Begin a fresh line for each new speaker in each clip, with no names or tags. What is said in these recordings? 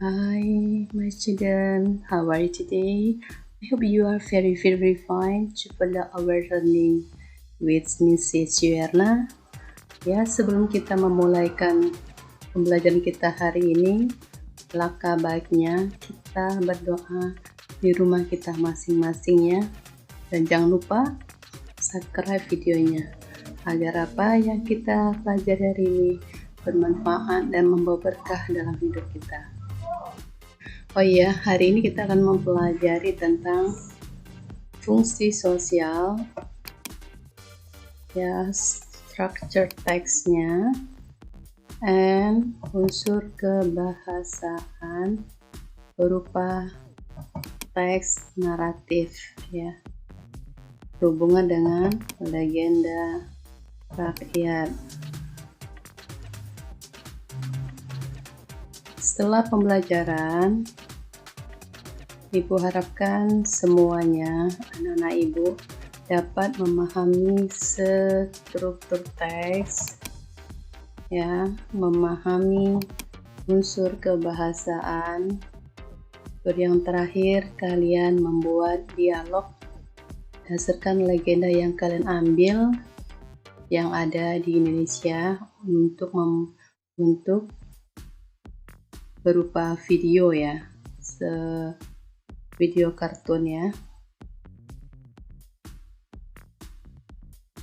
Hi, my student. How are you today? I hope you are very fine to follow our learning with Mrs. Yuerna. Ya, sebelum kita memulaikan pembelajaran kita hari ini, alangkah baiknya kita berdoa di rumah kita masing-masing ya. Dan jangan lupa subscribe videonya agar apa yang kita pelajari hari ini bermanfaat dan membawa berkah dalam hidup kita. Oh iya, hari ini kita akan mempelajari tentang fungsi sosial, ya, structure text-nya, and unsur kebahasaan berupa teks naratif, ya, berhubungan dengan legenda rakyat. Setelah pembelajaran, Ibu harapkan semuanya, anak-anak Ibu, dapat memahami struktur teks, ya, memahami unsur kebahasaan. Yang terakhir, kalian membuat dialog berdasarkan legenda yang kalian ambil yang ada di Indonesia untuk berupa video ya, video kartun ya.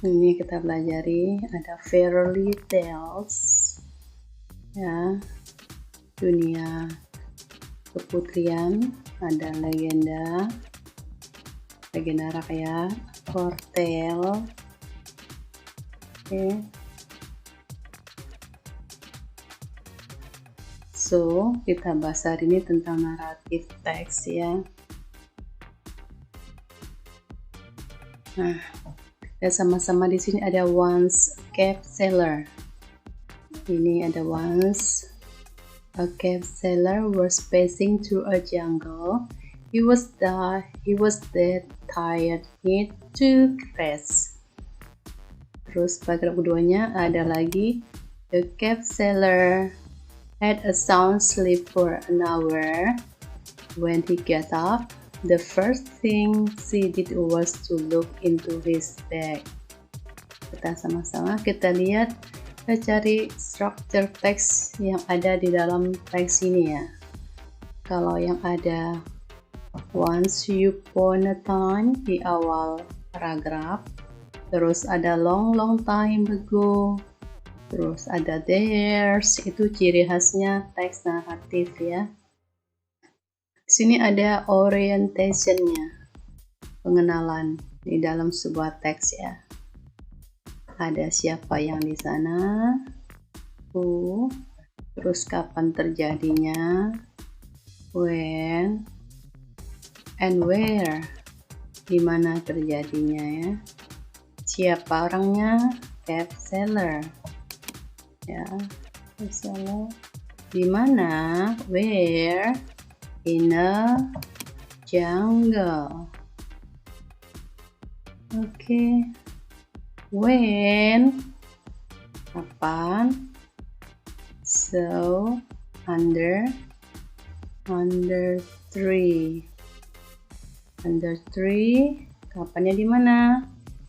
Ini kita pelajari ada fairy tales ya, dunia keputrian, ada legenda rakyat, fortale. Oke. So, kita bahas hari ini tentang naratif teks ya. Nah, kita sama-sama di sini ada once a cave seller. Ini ada once a cave seller was passing through a jungle. He was dead tired, need to rest. Terus paragraf keduanya ada lagi, the cave seller had a sound sleep for an hour. When he got up, the first thing she did was to look into his bag. Kita sama-sama kita lihat, kita cari struktur teks yang ada di dalam teks ini ya. Kalau yang ada once upon a time di awal paragraf, terus ada long time ago, terus ada there's, itu ciri khasnya teks naratif ya. Di sini ada orientation-nya, pengenalan di dalam sebuah teks ya. Ada siapa yang di sana, who, terus kapan terjadinya, when, and where, di mana terjadinya ya. Siapa orangnya, cave seller ya, cave seller. Di mana, where, in a jungle. Oke. When, kapan. So, under tree. Under tree, kapannya di mana?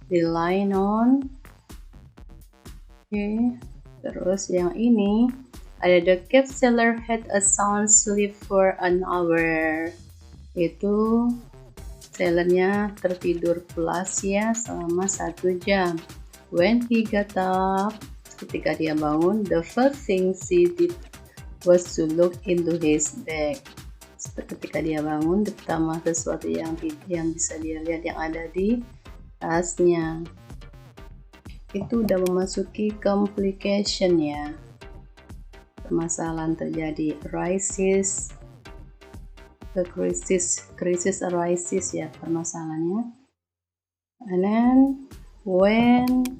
Di line on. Oke. Terus yang ini ada the cave seller had a sound sleep for an hour. Itu sellernya tertidur pulas ya selama 1 jam. When he got up, ketika dia bangun, the first thing she did was to look into his bag. Ketika dia bangun, pertama sesuatu yang bisa dia lihat yang ada di tasnya. Itu udah memasuki complication ya. Permasalahan terjadi, crisis arises ya permasalahannya. And then when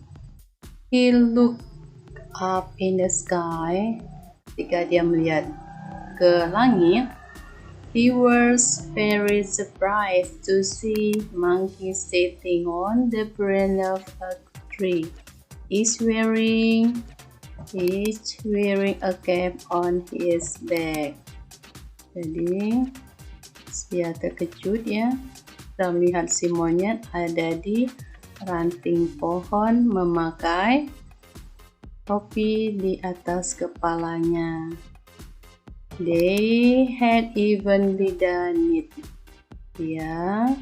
he looked up in the sky, ketika dia melihat ke langit, he was very surprised to see monkey sitting on the branch of a tree. He's wearing a cap on his back. Jadi dia terkejut ya, kita melihat si monyet ada di ranting pohon memakai topi di atas kepalanya. They had evenly done it. Dia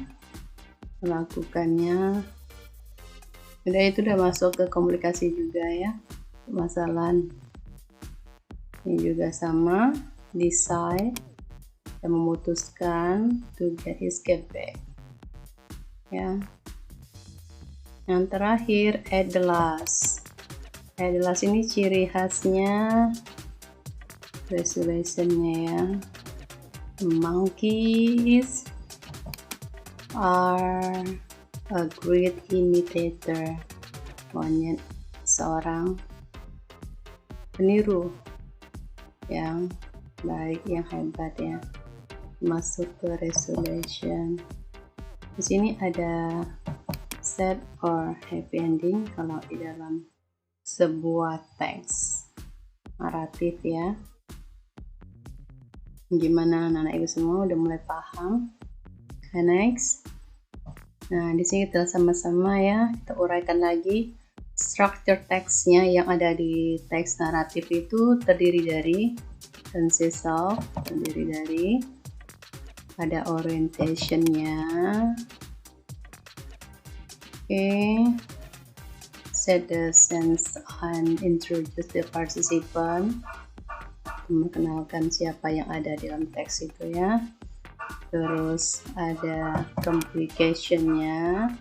melakukannya. Udah, itu udah masuk ke komunikasi juga ya. Masalah ini juga sama, decide, dan memutuskan to get his cat back. Ya. Yang terakhir, at the last. At the last ini ciri khasnya resolutionnya ya. Monkeys are a great imitator. Monyet seorang peniru yang baik, yang hebat ya. Masuk ke resolution. Di sini ada sad or happy ending kalau di dalam sebuah teks naratif ya. Gimana anak-anak ibu semua udah mulai paham? Okay, next. Nah, di sini kita sama-sama ya, kita uraikan lagi struktur teksnya. Yang ada di teks naratif itu terdiri dari consist of, terdiri dari, ada orientation-nya. Set the sense and introduce the participant. Memperkenalkan siapa yang ada di dalam teks itu ya. Terus ada complication-nya.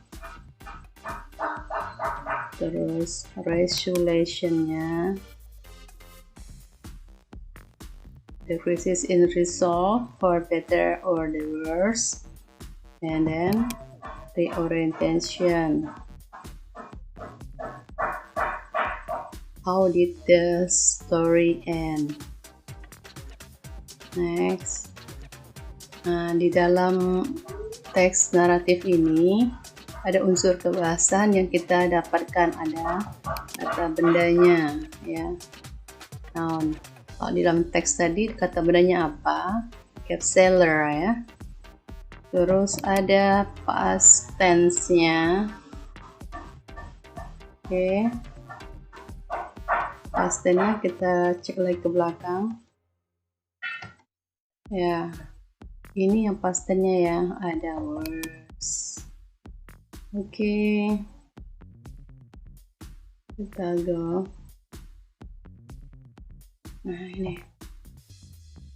Terus resolution-nya. The crisis in resolve for better or the worse. And then reorientation. How did the story end? Next. Nah, di dalam teks naratif ini ada unsur kebahasan yang kita dapatkan, ada kata bendanya ya. Noun. Kalau di dalam teks tadi kata bendanya apa? Cat seller ya. Terus ada past tense-nya. Oke. Past tense-nya kita cek lagi ke belakang. Ya. Ini yang past tense-nya ya, ada words. Oke. Kita go. Nah, ini.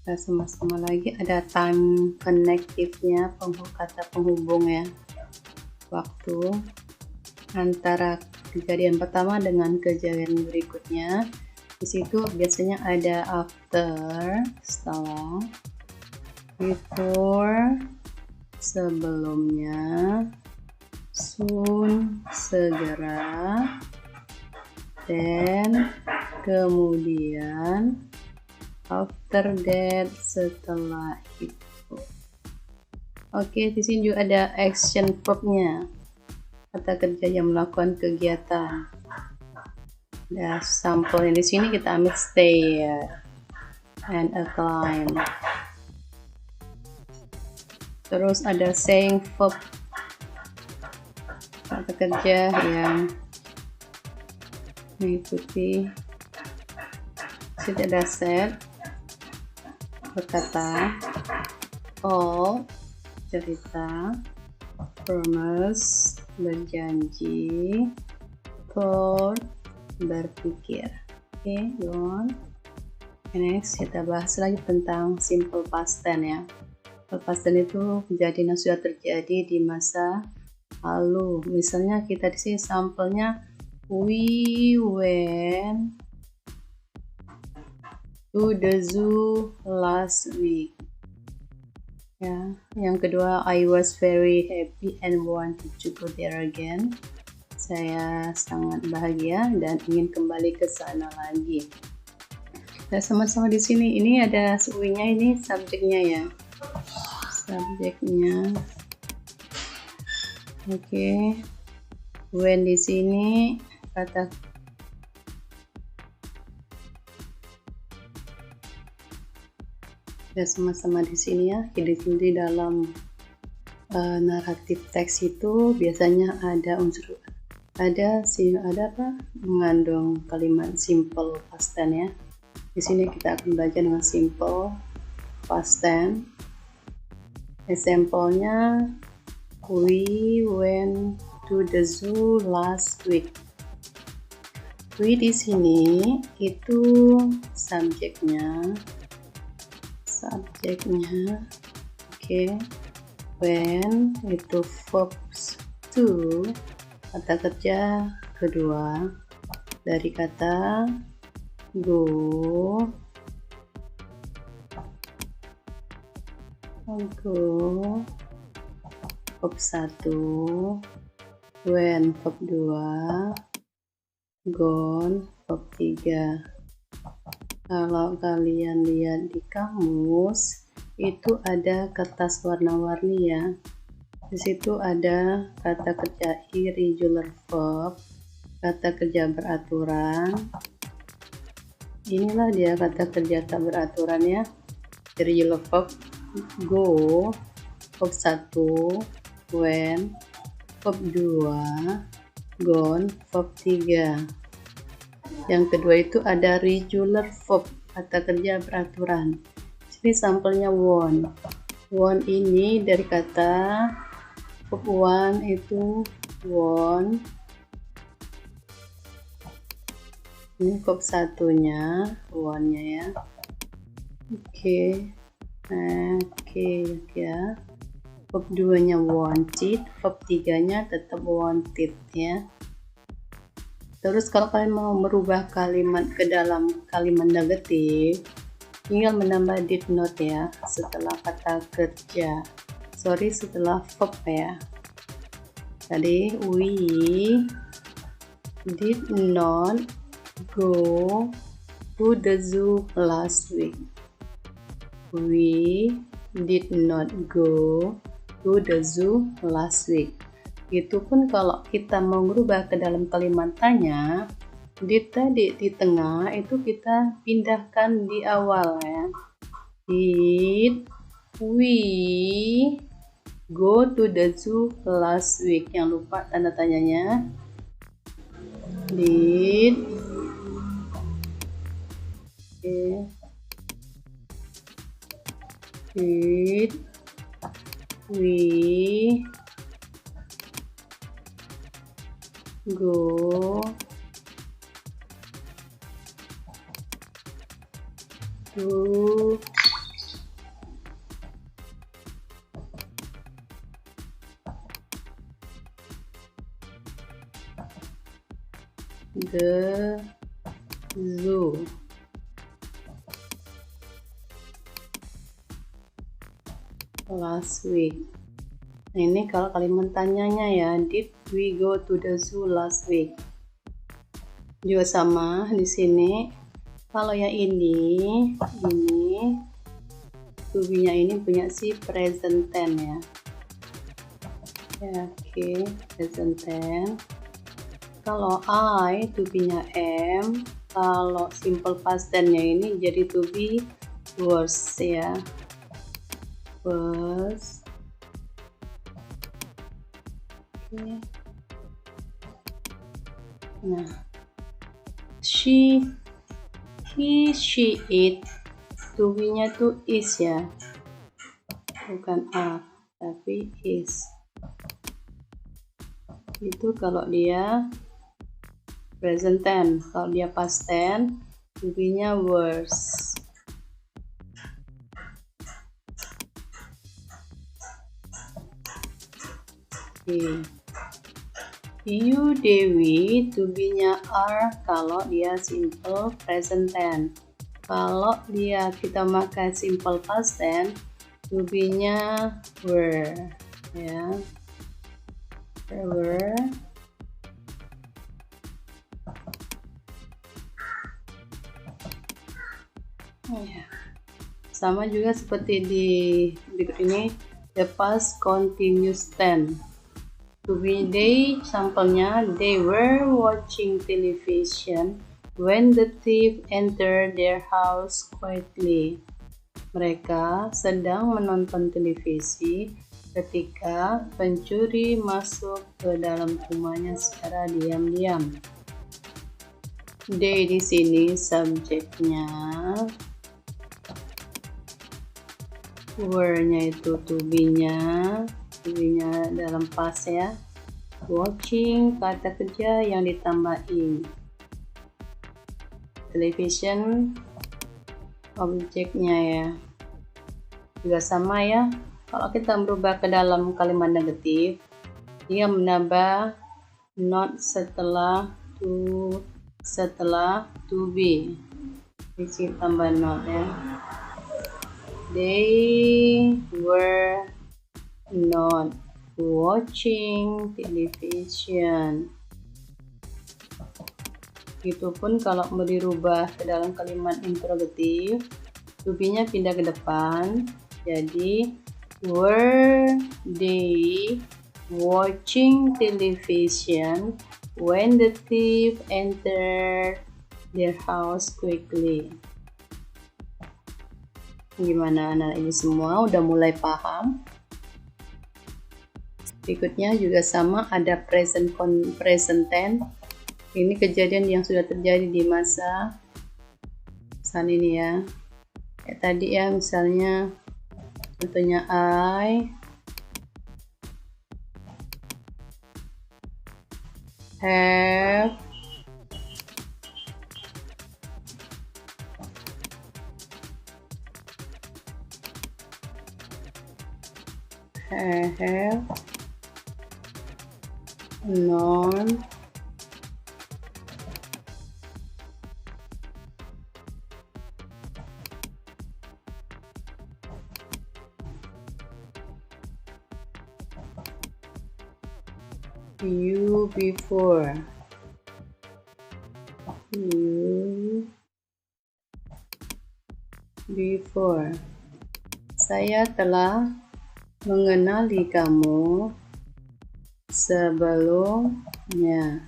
Kita sama-sama lagi ada time connective-nya, kata penghubung ya. Waktu antara kejadian pertama dengan kejadian berikutnya. Di situ biasanya ada after, setelah, before, sebelumnya, soon, segera, then, kemudian, after that, setelah itu. Oke, di sini juga ada action verb-nya, kata kerja yang melakukan kegiatan. Nah, sampelnya di sini kita ambil stay and a climb. Terus ada saying verb, kata kerja yang mengikuti. Sini ada said, berkata, told, cerita, promise, berjanji, thought, berpikir. Oke, go on. Next, kita bahas lagi tentang simple past tense ya. Simple past tense itu kejadian yang sudah terjadi di masa lalu. Misalnya kita di sini sampelnya, we went to the zoo last week. Ya, yang kedua, I was very happy and wanted to go there again. Saya sangat bahagia dan ingin kembali ke sana lagi. Kita sama-sama di sini. Ini ada we-nya, ini subjeknya ya. Subjeknya. Oke. When di sini kata Ya, sama-sama di sini ya. Di dalam naratif teks itu biasanya ada unsur ada mengandung kalimat simple past tense ya. Di sini kita akan belajar dengan simple past tense. Example-nya, we went to the zoo last week. We di sini itu subjeknya. Oke. When itu verbs to, kata kerja kedua dari kata go. Verb 1, when verb 2, gone verb 3. Kalau kalian lihat di kamus itu ada kertas warna-warni ya. Di situ ada kata kerja irregular verb, kata kerja beraturan. Inilah dia kata kerja tak beraturan ya. Irregular verb go, verb 1, when, verb 2, gone, verb 3. Yang kedua itu ada regular verb, kata kerja beraturan. Ini sampelnya won. Won ini dari kata verb 1 itu won. Ini verb 1-nya, won-nya ya. Oke. Ya. Verb 2-nya wanted, verb 3-nya tetap wanted ya. Terus kalau kalian mau merubah kalimat ke dalam kalimat negatif, tinggal menambah did not ya setelah kata kerja. Setelah verb ya. Tadi we did not go to the zoo last week. We did not go to the zoo last week. Itu pun kalau kita mau merubah ke dalam kalimat tanya, did tadi di tengah itu kita pindahkan di awal ya. Did we go to the zoo last week? Yang lupa tanda tanyanya. Did we go to the zoo last week? Nah, ini kalau kalimat tanyanya ya, did we go to the zoo last week? Juga sama di sini. Kalau yang ini to be-nya ini punya si present tense ya. Oke, present tense. Kalau I to be-nya am, kalau simple past tense-nya ini jadi to be was ya. Was. Nah, he, she, it, to be-nya tuh is ya, bukan are, tapi is. Itu kalau dia present tense. Kalau dia past tense, to be-nya was. You, Dewi, to be-nya are kalau dia simple present tense. Kalau dia kita pakai simple past tense, to be-nya were ya. Were. Sama juga seperti di berikut ini, the past continuous tense. To be they, sampelnya, they were watching television when the thief entered their house quietly. Mereka sedang menonton televisi ketika pencuri masuk ke dalam rumahnya secara diam-diam. They di sini subjeknya, were-nya itu to be-nya dalam past ya. Watching kata kerja yang ditambahin. Television objeknya ya. Juga sama ya. Kalau kita berubah ke dalam kalimat negatif, dia menambah not setelah to be. Isi tambah not ya. They were not watching television. Begitupun kalau mau dirubah ke dalam kalimat interrogatif, to be-nya pindah ke depan, jadi were they watching television when the thief entered their house quickly. Gimana anak ini semua udah mulai paham? Berikutnya juga sama, ada present tense. Ini kejadian yang sudah terjadi di masa saat ini ya. Kayak tadi ya, misalnya contohnya I have known you before. Saya telah mengenali kamu sebelumnya.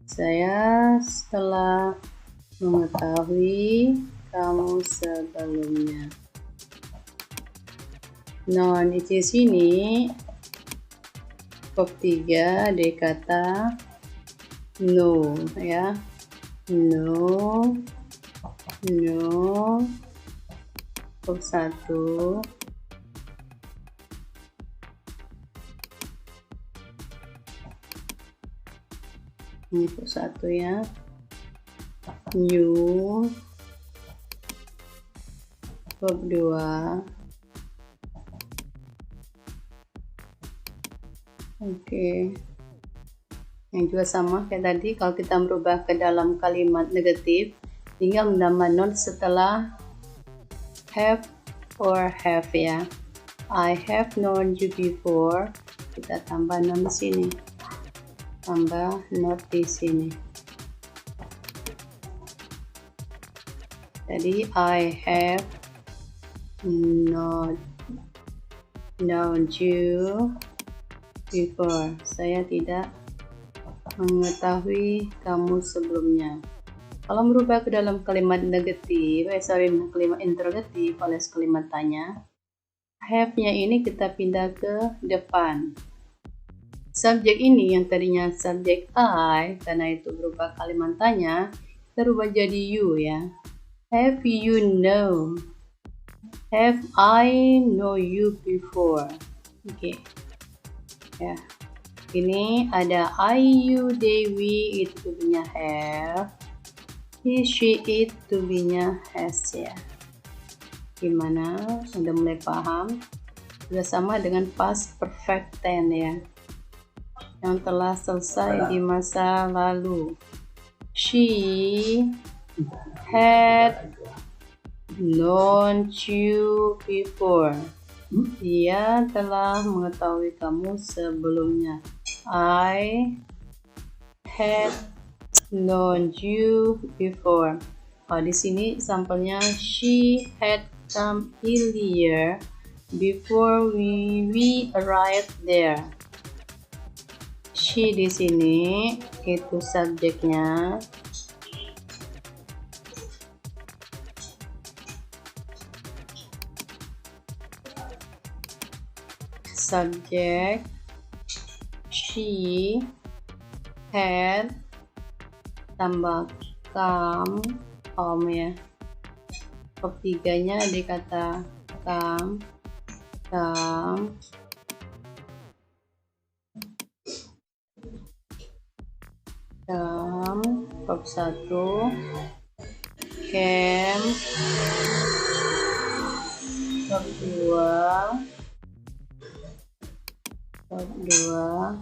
Saya telah mengetahui kamu sebelumnya. Nah, di sini bab 3 ada kata no ya. No. Bab 1 ini bab 1 ya. New. Bab 2 oke. Yang juga sama kayak tadi, kalau kita merubah ke dalam kalimat negatif, tinggal menambah not setelah have or have ya. I have known you before. Kita tambah not di sini. Tambah not di sini. Jadi I have not known you before. Saya tidak mengetahui kamu sebelumnya. Kalau merubah ke dalam kalimat negatif, kalimat interrogatif alias kalimat tanya, have-nya ini kita pindah ke depan. Subjek ini yang tadinya subjek I, karena itu berubah kalimat tanya, kita rubah jadi you ya. Have you know? Have I know you before? Oke. Ya. Ini ada I, you, they, we, itu punya have. He, she, it, to be-nya has ya. Gimana? Udah mulai paham? Sudah sama dengan past perfect tense ya. Yang telah selesai di masa lalu. She had known you before. Dia telah mengetahui kamu sebelumnya. I had known you before. Oh, di sini sampelnya she had come earlier before we arrived there. She di sini itu subjeknya. subject, she had, tambah come, ya. Verb 3-nya di kata come, verb 1, came, verb 2,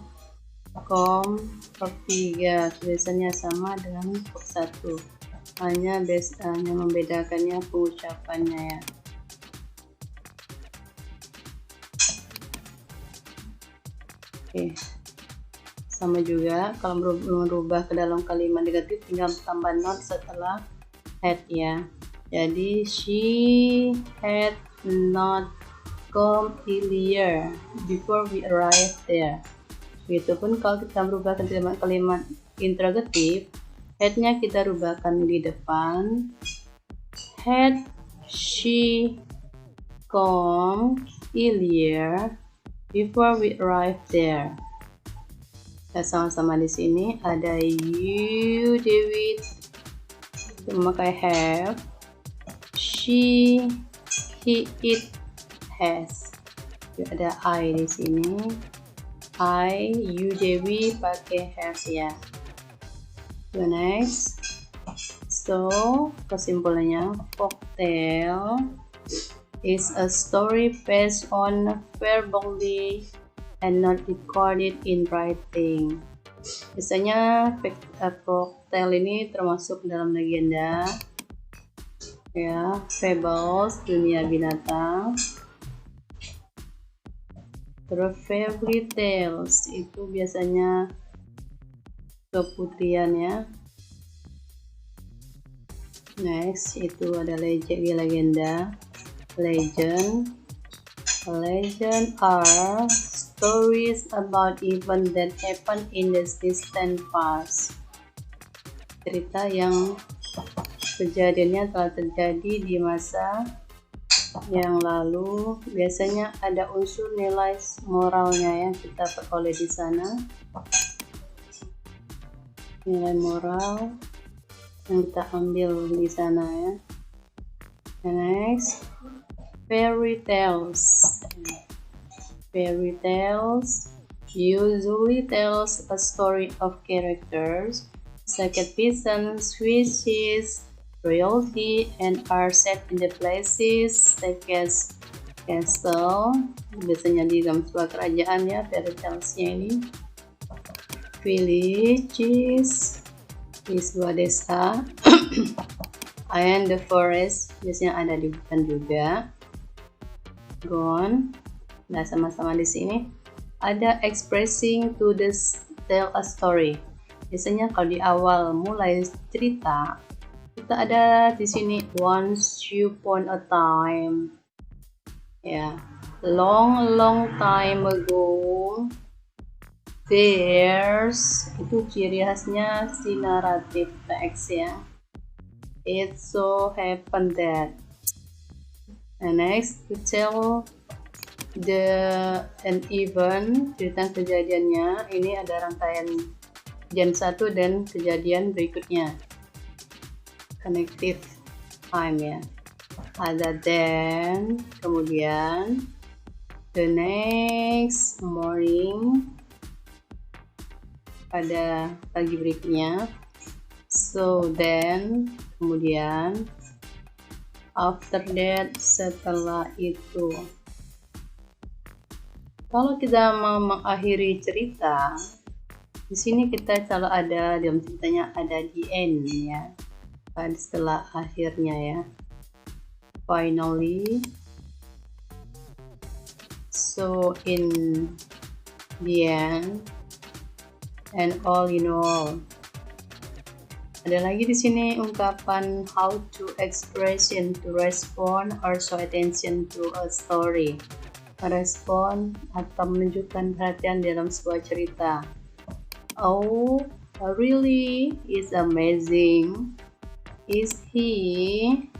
come, verb 3 tulisannya sama dengan verb 1, hanya membedakannya pengucapannya ya. Oke, sama juga kalau merubah ke dalam kalimat negatif tinggal tambah not setelah had ya. Jadi she had not come earlier before we arrived there. Begitupun kalau kita merubah ke kalimat interrogatif, had-nya kita rubahkan di depan. Had she come earlier before we arrived there. Kita sama-sama di sini ada you, David, memakai have. She, he, it, has. Ada I di sini. I, you, Dewi pakai have ya. So next. So kesimpulannya, folktale is a story based on verbally and not recorded in writing. Biasanya folktale ini termasuk dalam legenda ya, fables, dunia binatang. Terus fairy tales itu biasanya keputrian ya. Next itu ada legenda. Legend are stories about events that happen in the distant past. Cerita yang kejadiannya telah terjadi di masa yang lalu. Biasanya ada unsur nilai moralnya yang kita peroleh di sana. Nilai moral yang kita ambil di sana ya. Next, fairy tales. Fairy tales usually tells a story of characters such as peasants, witches, royalty, and are set in the places such as castle. Biasanya di dalam sebuah kerajaan ya, fairy tales-nya ini. Villages di sebuah desa. And the forest biasanya ada di hutan juga. Gone. Nah, sama-sama di sini ada expressing to tell a story. Biasanya kalau di awal mulai cerita kita ada di sini once upon a time. Ya, long time ago. There's, itu ciri khasnya si naratif teks ya. It so happened that. And next, to tell an event, cerita kejadiannya. Ini ada rangkaian kejadian satu dan kejadian berikutnya. Connective time ya. Other than, kemudian, the next morning, pada pagi berikutnya. So then, kemudian, after that, setelah itu. Kalau kita mau mengakhiri cerita, di sini kita selalu ada dalam ceritanya ada the end ya, setelah akhirnya ya. Finally, so in the end, and all in all. Ada lagi di sini ungkapan how to expression to respond or show attention to a story. Merespon atau menunjukkan perhatian dalam sebuah cerita. Oh, really is amazing. Is he?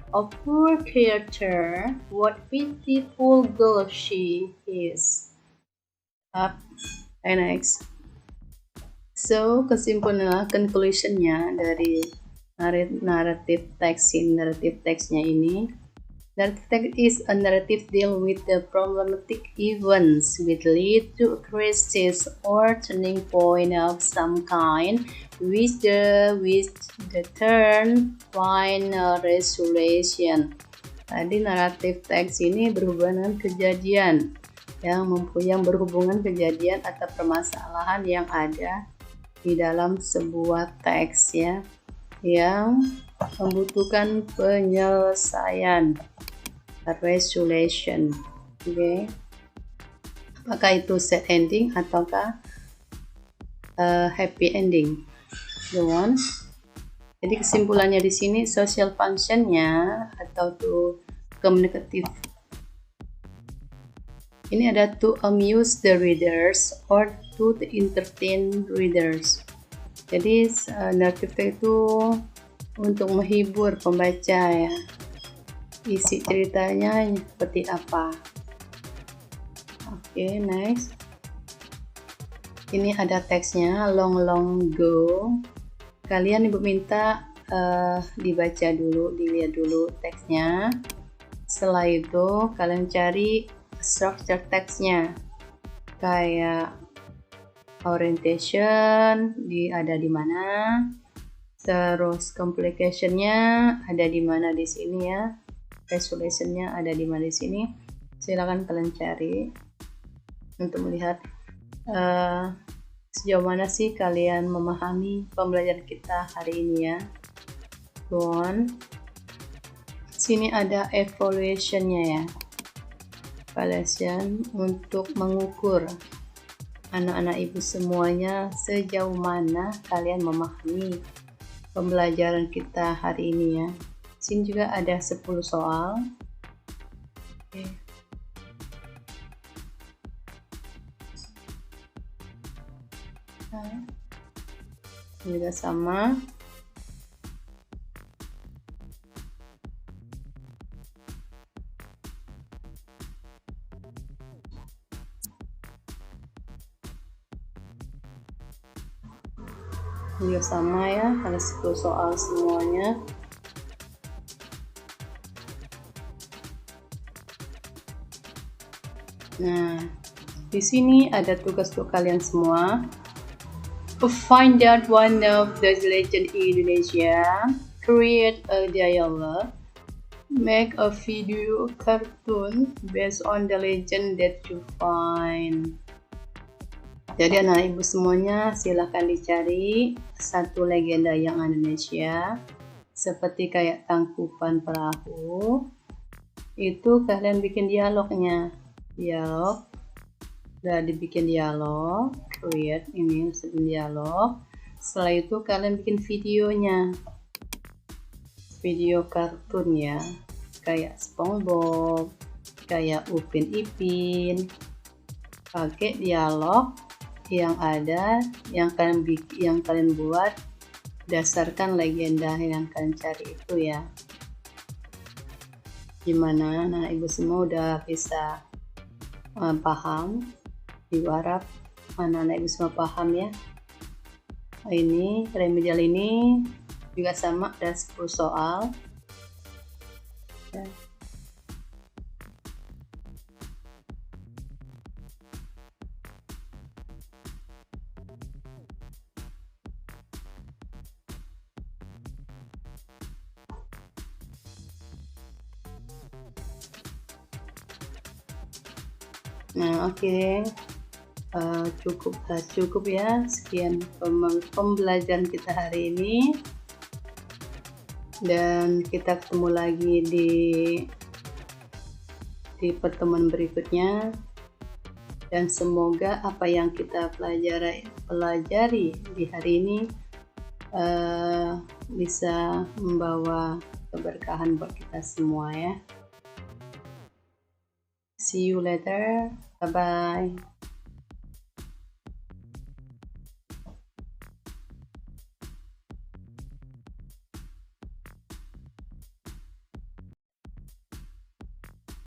A poor creature, what pitiful girl she is. Up, and next. So, kesimpulan conclusionnya dari narrative text-nya ini. Narrative text is a narrative deal with the problematic events which lead to a crisis or turning point of some kind, which the turn find a resolution. Tadi naratif teks ini berhubungan dengan kejadian yang berhubungan kejadian atau permasalahan yang ada di dalam sebuah teks ya, yang membutuhkan penyelesaian, resolution. Oke. Apakah itu sad ending ataukah happy ending? Go on. Jadi kesimpulannya di sini social functionnya atau to communicative ini ada to amuse the readers or to entertain readers. Jadi narrative itu untuk menghibur pembaca ya. Isi ceritanya seperti apa? Oke, next. Ini ada teksnya long ago. Kalian ibu minta dibaca dulu, dilihat dulu teksnya. Setelah itu kalian cari structure teksnya, kayak orientation ada di mana, terus complicationnya ada di mana di sini ya, resolutionnya ada di mana di sini. Silakan kalian cari untuk melihat sejauh mana sih kalian memahami pembelajaran kita hari ini ya. Go on. Sini ada evaluationnya ya. Evaluation untuk mengukur anak-anak ibu semuanya sejauh mana kalian memahami pembelajaran kita hari ini ya. Sini juga ada 10 soal. Oke. Ini juga sama. Ini juga sama ya, ada 10 soal semuanya. Nah, di sini ada tugas untuk kalian semua. Find out one of the legend in Indonesia, create a dialogue, make a video cartoon based on the legend that you find. Jadi anak ibu semuanya silahkan dicari satu legenda yang Indonesia, seperti kayak Tangkuban Perahu. Itu kalian bikin dialognya, udah dibikin dialog, create ini sebelum dialog. Setelah itu kalian bikin videonya, video kartun ya, kayak SpongeBob, kayak Upin Ipin, pakai dialog yang ada, yang kalian buat dasarkan legenda yang kalian cari itu ya. Gimana? Nah, ibu semua udah bisa paham? Ibu harap anak-anak ibu semua paham ya. Ini remedial ini juga sama, ada 10 soal ya. Nah, oke. Cukup ya, sekian pembelajaran kita hari ini, dan kita ketemu lagi di pertemuan berikutnya, dan semoga apa yang kita pelajari di hari ini bisa membawa keberkahan buat kita semua ya. See you later. Bye bye.